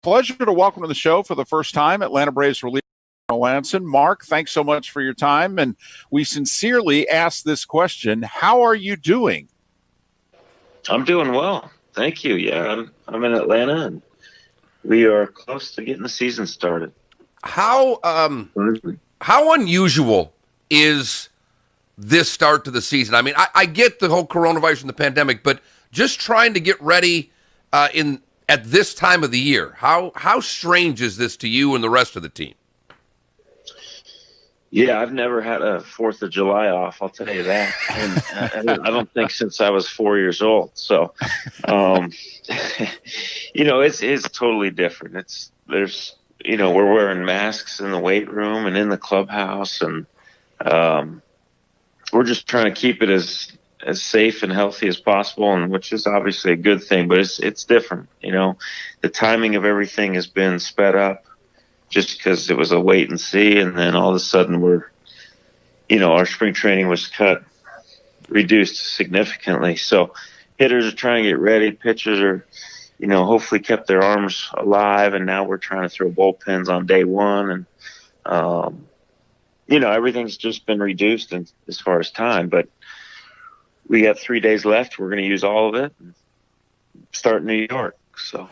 Pleasure to welcome to the show for the first time Atlanta Braves reliever Melancon. Mark, thanks so much for your time, and we sincerely ask this question: how are you doing? I'm doing well, thank you. Yeah, I'm in Atlanta, and we are close to getting the season started. How how unusual is this start to the season? I mean, I get the whole coronavirus and the pandemic, but just trying to get ready in at this time of the year, how strange is this to you and the rest of the team? Yeah, I've never had a 4th of July off, I'll tell you that. And I don't think since I was 4 years old. So, um, it's totally different. We're wearing masks in the weight room and in the clubhouse, and um, we're just trying to keep it as safe and healthy as possible, and which is obviously a good thing, but it's different. The timing of everything has been sped up just because it was a wait and see, and then all of a sudden our spring training was reduced significantly. So hitters are trying to get ready, pitchers are, hopefully kept their arms alive, and now we're trying to throw bullpens on day one, and everything's just been reduced as far as time, but we got 3 days left. We're going to use all of it and start in New York. So,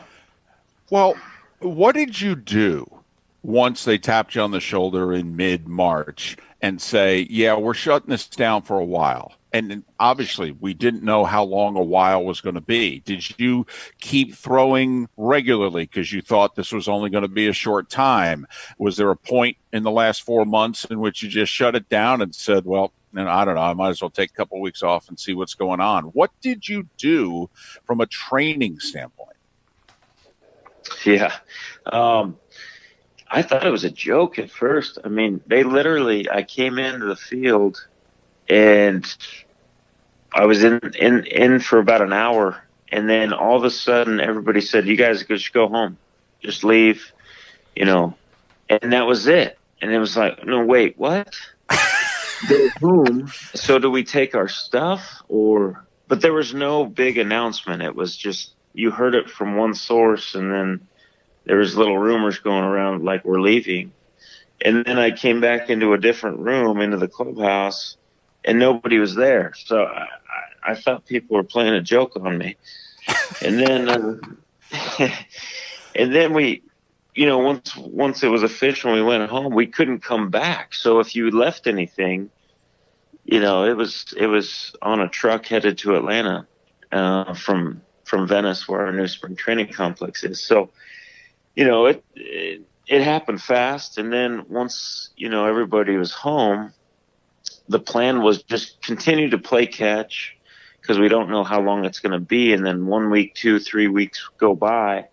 Well, what did you do once they tapped you on the shoulder in mid-March and say, yeah, we're shutting this down for a while? And obviously, we didn't know how long a while was going to be. Did you keep throwing regularly because you thought this was only going to be a short time? Was there a point in the last 4 months in which you just shut it down and said, well, I don't know, I might as well take a couple of weeks off and see what's going on? What did you do from a training standpoint? Yeah. I thought it was a joke at first. I mean, I came into the field and I was in for about an hour, and then all of a sudden everybody said, "You guys just go home, just leave," and that was it. And it was like, no, wait, what? Go home? So do we take our stuff But there was no big announcement. It was just, you heard it from one source, and then there was little rumors going around like we're leaving. And then I came back into a different room, into the clubhouse, and nobody was there. So I thought people were playing a joke on me. And then, and then we, once it was official and we went home, we couldn't come back. So if you left anything, it was on a truck headed to Atlanta from Venice, where our new spring training complex is. So, it happened fast. And then once, everybody was home, the plan was just continue to play catch because we don't know how long it's going to be. And then 1 week, 2, 3 weeks go by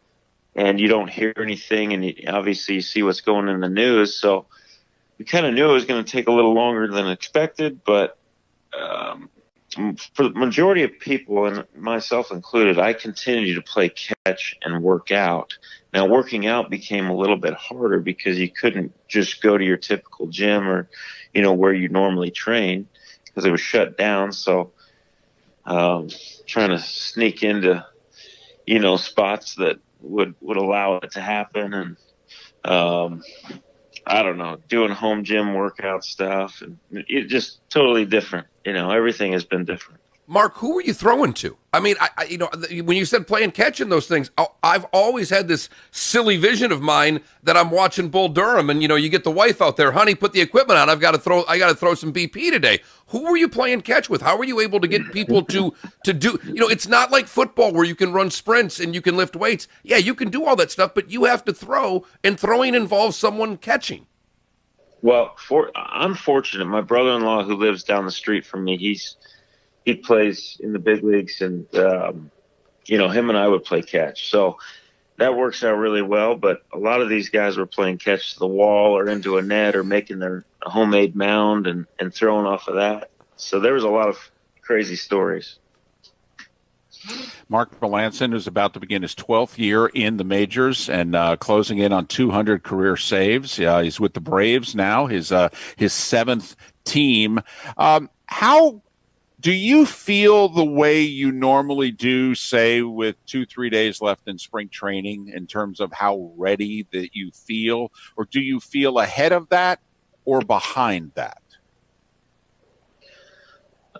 and you don't hear anything. And obviously you see what's going in the news. So we kind of knew it was going to take a little longer than expected, but for the majority of people, and myself included, I continued to play catch and work out. Now, working out became a little bit harder because you couldn't just go to your typical gym or, where you normally train because it was shut down. So trying to sneak into, spots that would allow it to happen. And I don't know, doing home gym workout stuff, and it just totally different. Everything has been different. Mark, who were you throwing to? I mean, when you said playing catch and those things, I've always had this silly vision of mine that I'm watching Bull Durham, and you get the wife out there, honey, put the equipment on. I got to throw some BP today. Who were you playing catch with? How were you able to get people to do? It's not like football where you can run sprints and you can lift weights. Yeah, you can do all that stuff, but you have to throw, and throwing involves someone catching. Well, I'm fortunate. My brother-in-law, who lives down the street from me, he plays in the big leagues, and him and I would play catch. So that works out really well. But a lot of these guys were playing catch to the wall or into a net or making their homemade mound and throwing off of that. So there was a lot of crazy stories. Mark Melancon is about to begin his 12th year in the majors and closing in on 200 career saves. He's with the Braves now, his seventh team. How Do you feel the way you normally do, say, with 2-3 days left in spring training, in terms of how ready that you feel, or do you feel ahead of that or behind that?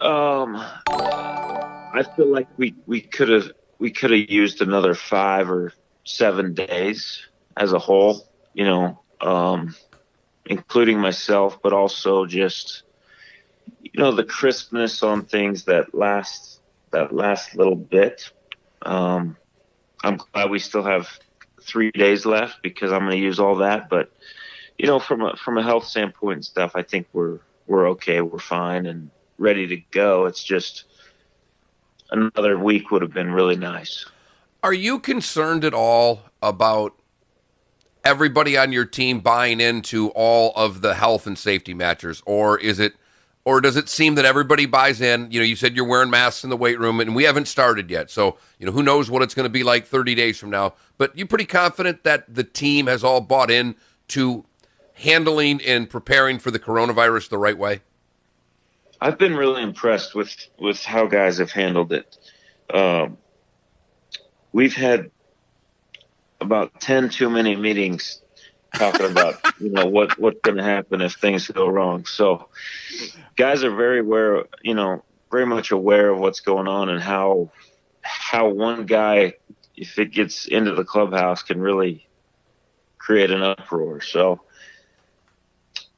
I feel like we could have used another 5 or 7 days as a whole, including myself, but also just the crispness on things that last little bit. I'm glad we still have 3 days left because I'm going to use all that. But from a health standpoint and stuff, I think we're okay. We're fine and ready to go. It's just another week would have been really nice. Are you concerned at all about everybody on your team buying into all of the health and safety measures, or does it seem that everybody buys in? You said you're wearing masks in the weight room, and we haven't started yet, so who knows what it's going to be like 30 days from now. But you're pretty confident that the team has all bought in to handling and preparing for the coronavirus the right way? I've been really impressed with how guys have handled it. We've had about 10 too many meetings talking about what's going to happen if things go wrong. So guys are very aware, very much aware of what's going on and how one guy, if it gets into the clubhouse, can really create an uproar. So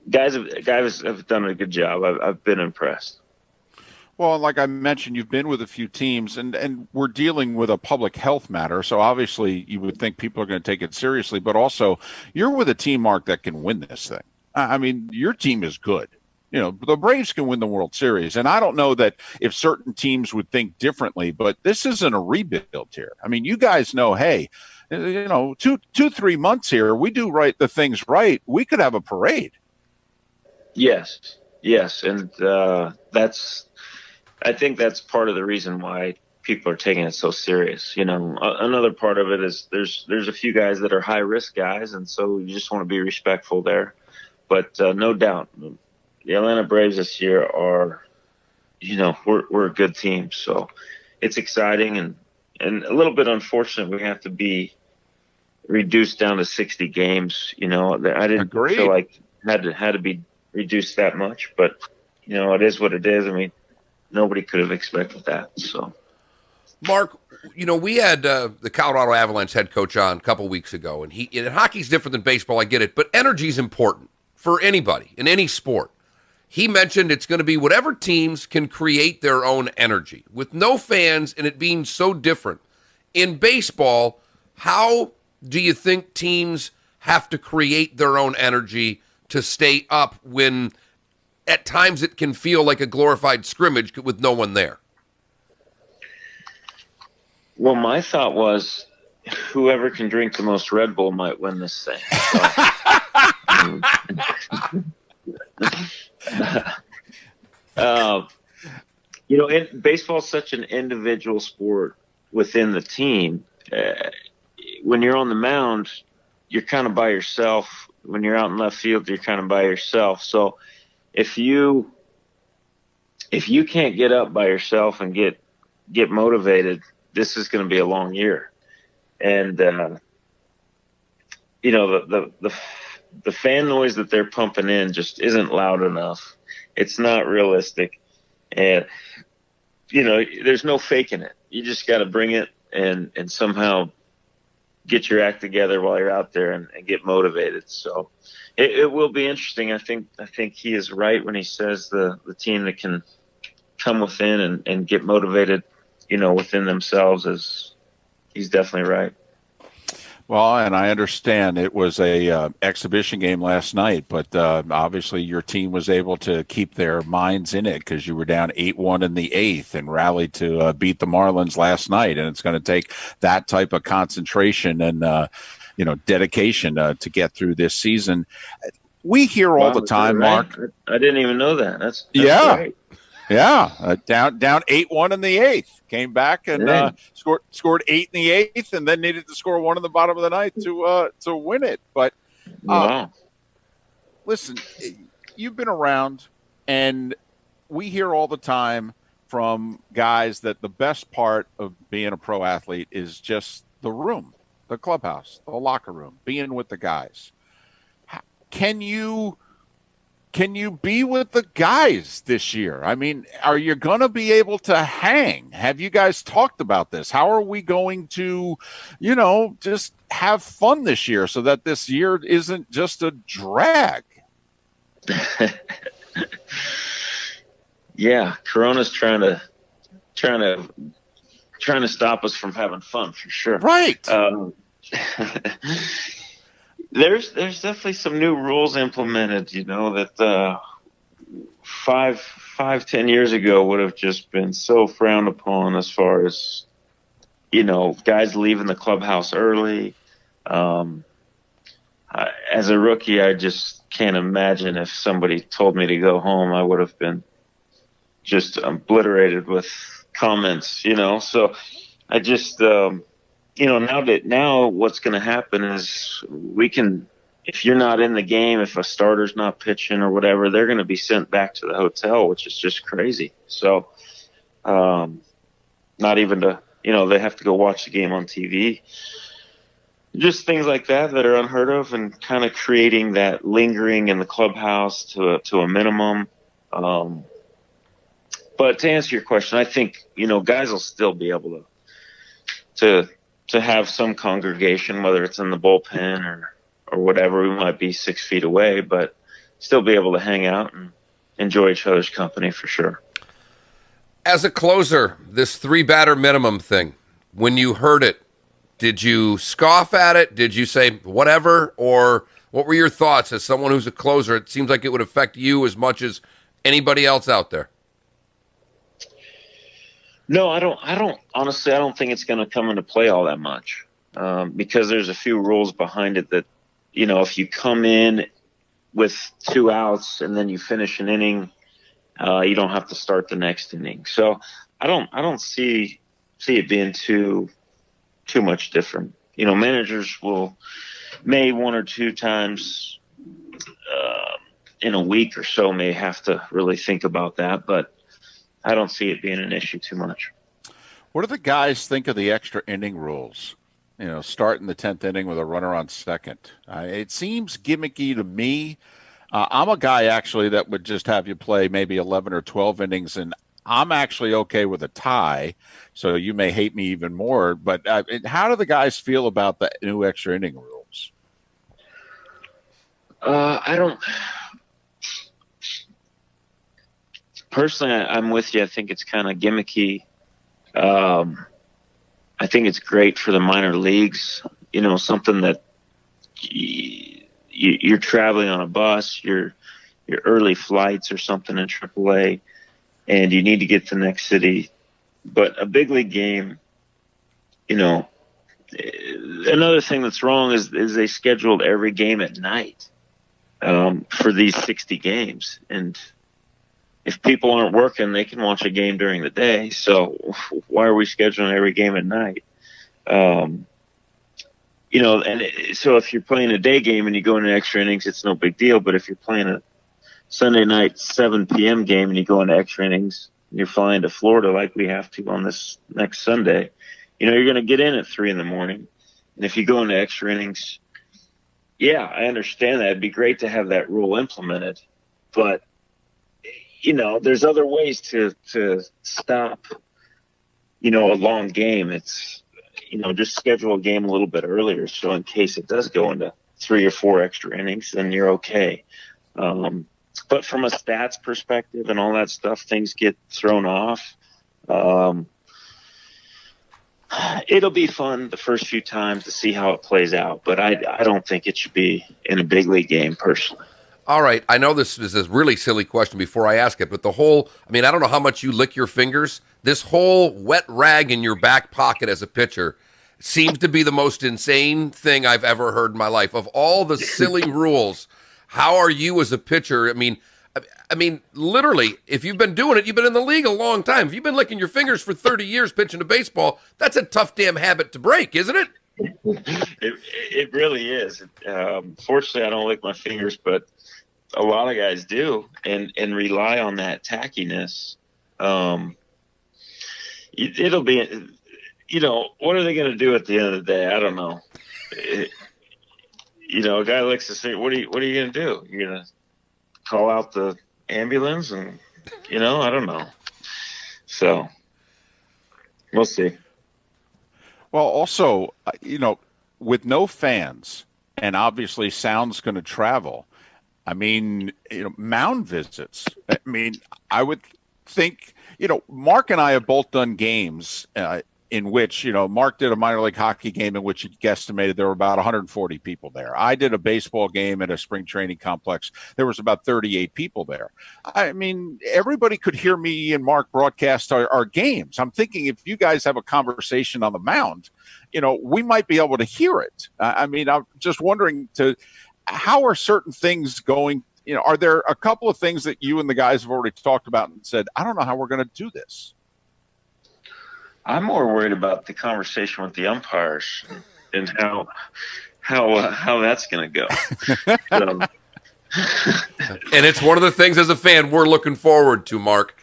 guys have done a good job. I've been impressed. Well, like I mentioned, you've been with a few teams, and we're dealing with a public health matter. So obviously you would think people are going to take it seriously, but also you're with a team, Mark, that can win this thing. I mean, your team is good. The Braves can win the World Series. And I don't know that if certain teams would think differently, but this isn't a rebuild here. I mean, you guys know, hey, 2-3 months here, we do the things right. We could have a parade. Yes. And I think that's part of the reason why people are taking it so serious. Another part of it is there's a few guys that are high risk guys, and so you just want to be respectful there. But no doubt, the Atlanta Braves this year are, we're a good team. So it's exciting and a little bit unfortunate we have to be reduced down to 60 games. I didn't Agreed. feel like it had to be reduced that much, but it is what it is. I mean, nobody could have expected that. So, Mark, we had the Colorado Avalanche head coach on a couple weeks ago, and hockey's different than baseball. I get it, but energy is important for anybody in any sport. He mentioned it's going to be whatever teams can create their own energy with no fans and it being so different. In baseball, how do you think teams have to create their own energy to stay up when at times it can feel like a glorified scrimmage with no one there? Well, my thought was whoever can drink the most Red Bull might win this thing. Baseball is such an individual sport within the team. When you're on the mound, you're kind of by yourself. When you're out in left field, you're kind of by yourself. So if you can't get up by yourself and get motivated, this is going to be a long year. And the fan noise that they're pumping in just isn't loud enough. It's not realistic. And there's no faking it. You just got to bring it and somehow get your act together while you're out there and get motivated. So it will be interesting. I think he is right when he says the team that can come within and get motivated, within themselves he's definitely right. Well, and I understand it was a exhibition game last night, but obviously your team was able to keep their minds in it because you were down 8-1 in the eighth and rallied to beat the Marlins last night. And it's going to take that type of concentration and dedication to get through this season. We hear all the time, right? Mark. I didn't even know that. That's yeah. Great. Yeah, down 8-1 in the eighth. Came back and scored 8 in the eighth, and then needed to score 1 in the bottom of the ninth to win it. But wow. Listen, you've been around, and we hear all the time from guys that the best part of being a pro athlete is just the room, the clubhouse, the locker room, being with the guys. Can you be with the guys this year? I mean, are you going to be able to hang? Have you guys talked about this? How are we going to, just have fun this year so that this year isn't just a drag? Yeah, Corona's trying to stop us from having fun for sure. Right. There's definitely some new rules implemented, that 10 years ago would have just been so frowned upon, as far as, guys leaving the clubhouse early. As a rookie, I just can't imagine if somebody told me to go home, I would have been just obliterated with comments, So I just, now what's going to happen is if you're not in the game, if a starter's not pitching or whatever, they're going to be sent back to the hotel, which is just crazy. So, not even to, they have to go watch the game on TV. Just things like that are unheard of, and kind of creating that lingering in the clubhouse to a minimum. But to answer your question, I think, guys will still be able to have some congregation, whether it's in the bullpen or whatever. We might be 6 feet away, but still be able to hang out and enjoy each other's company for sure. As a closer, this 3-batter minimum thing, when you heard it, did you scoff at it? Did you say whatever? Or what were your thoughts as someone who's a closer? It seems like it would affect you as much as anybody else out there. No, I don't honestly, I don't think it's going to come into play all that much, because there's a few rules behind it that, if you come in with 2 outs and then you finish an inning, you don't have to start the next inning. So I don't see it being too much different. Managers may 1 or 2 times in a week or so may have to really think about that, but I don't see it being an issue too much. What do the guys think of the extra inning rules? Starting the 10th inning with a runner on second. It seems gimmicky to me. I'm a guy actually that would just have you play maybe 11 or 12 innings, and I'm actually okay with a tie. So you may hate me even more. But how do the guys feel about the new extra inning rules? I don't. Personally, I'm with you. I think it's kind of gimmicky. I think it's great for the minor leagues. Something that you're traveling on a bus, your early flights or something in AAA, and you need to get to the next city. But a big league game, another thing that's wrong is they scheduled every game at night for these 60 games, and if people aren't working, they can watch a game during the day. So why are we scheduling every game at night? So if you're playing a day game and you go into extra innings, it's no big deal. But if you're playing a Sunday night 7 p.m. game and you go into extra innings and you're flying to Florida like we have to on this next Sunday, you're going to get in at 3 a.m. And if you go into extra innings, yeah, I understand that. It'd be great to have that rule implemented. But there's other ways to stop, a long game. It's, just schedule a game a little bit earlier. So in case it does go into 3 or 4 extra innings, then you're okay. But from a stats perspective and all that stuff, things get thrown off. It'll be fun the first few times to see how it plays out, but I don't think it should be in a big league game personally. All right, I know this is a really silly question before I ask it, but I don't know how much you lick your fingers. This whole wet rag in your back pocket as a pitcher seems to be the most insane thing I've ever heard in my life. Of all the silly rules, how are you as a pitcher? I mean, literally, if you've been doing it, you've been in the league a long time. If you've been licking your fingers for 30 years pitching to baseball, that's a tough damn habit to break, isn't it? It really is. Fortunately, I don't lick my fingers, but a lot of guys do and rely on that tackiness. it'll be, what are they going to do at the end of the day? I don't know. A guy likes to say, what are you going to do? You're going to call out the ambulance? And, I don't know. So we'll see. Well, also, with no fans and obviously sound's going to travel, I mean, mound visits. I mean, I would think, Mark and I have both done games in which, Mark did a minor league hockey game in which he guesstimated there were about 140 people there. I did a baseball game at a spring training complex. There was about 38 people there. I mean, everybody could hear me and Mark broadcast our games. I'm thinking if you guys have a conversation on the mound, we might be able to hear it. I mean, I'm just wondering how are certain things going? Are there a couple of things that you and the guys have already talked about and said, I don't know how we're going to do this? I'm more worried about the conversation with the umpires and how that's going to go. And it's one of the things as a fan we're looking forward to, Mark.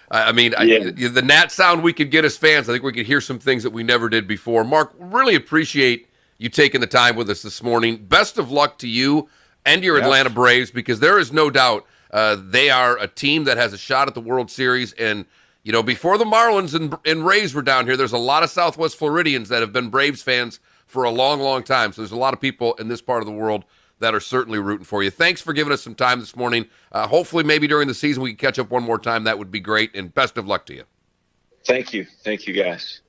The Nat sound we could get as fans, I think we could hear some things that we never did before. Mark, really appreciate you taking the time with us this morning. Best of luck to you and your Atlanta Braves, because there is no doubt they are a team that has a shot at the World Series. And before the Marlins and Rays were down here, there's a lot of Southwest Floridians that have been Braves fans for a long, long time. So there's a lot of people in this part of the world that are certainly rooting for you. Thanks for giving us some time this morning. Hopefully maybe during the season we can catch up one more time. That would be great, and best of luck to you. Thank you. Thank you, guys.